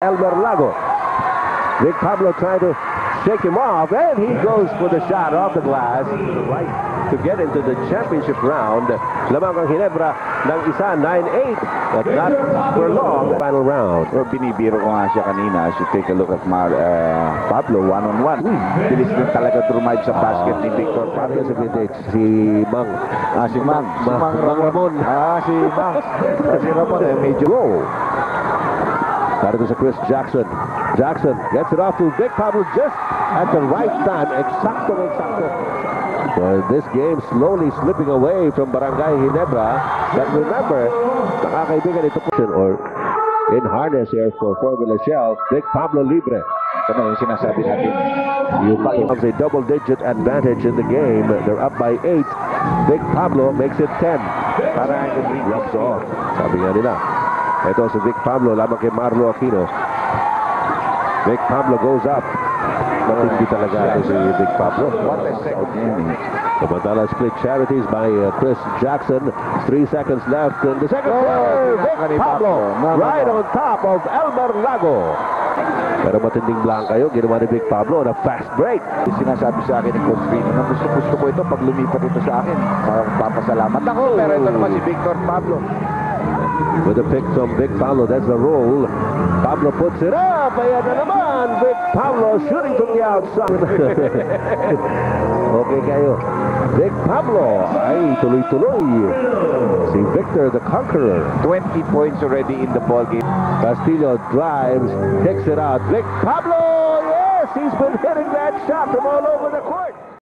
Elmer Lago. Vic Pablo trying to shake him off, and he goes for the shot off the glass to the right to get into the championship round. Lamang ang Ginebra ng isa, 9-8, but not for long. Final round. Or binibiro ko nga siya kanina. As you take a look at Pablo, one-on-one. Bilis din talaga trumayb sa basket ni Victor Pablo. Si Mang. Si Mang. Mang Ramon. Si Mang. Si Ramon medyo go. Narito sa Chris Jackson. Jackson gets it off to Vic Pablo just at the right time. Eksakto. Well, this game slowly slipping away from Barangay Ginebra. But remember, nakakaibigan ito po or in harness here for Formula Shell. Vic Pablo libre. Ito yung sinasabi natin. You have a double-digit advantage in the game. They're up by 8. Vic Pablo makes it 10. Parang rubs off. Sabi nga nila. Ito si Vic Pablo lamang kay Marlo Aquino. Vic Pablo goes up. Matindi talaga ito si Vic Pablo. What a second inning. Samantala split charities by Chris Jackson. 3 seconds left in the second quarter. Vic Pablo right on top of Elmer Lago. Pero matinding blanca yun. Ginawa ni Vic Pablo na fast break. Sinasabi sa akin ni Coach Vino na gusto ko ito pag lumipat ito sa akin. Papasalamat ako. Pero ito naman si Victor Pablo. With a pick from Vic Pablo, that's the roll. Pablo puts it up. Ayan na naman. Vic Pablo shooting from the outside. Okay kayo. Vic Pablo ay tuloy-tuloy. Si Victor the Conqueror. 20 points already in the ball game. Castillo drives, kicks it out. Vic Pablo, yes, he's been hitting that shot from all over the court.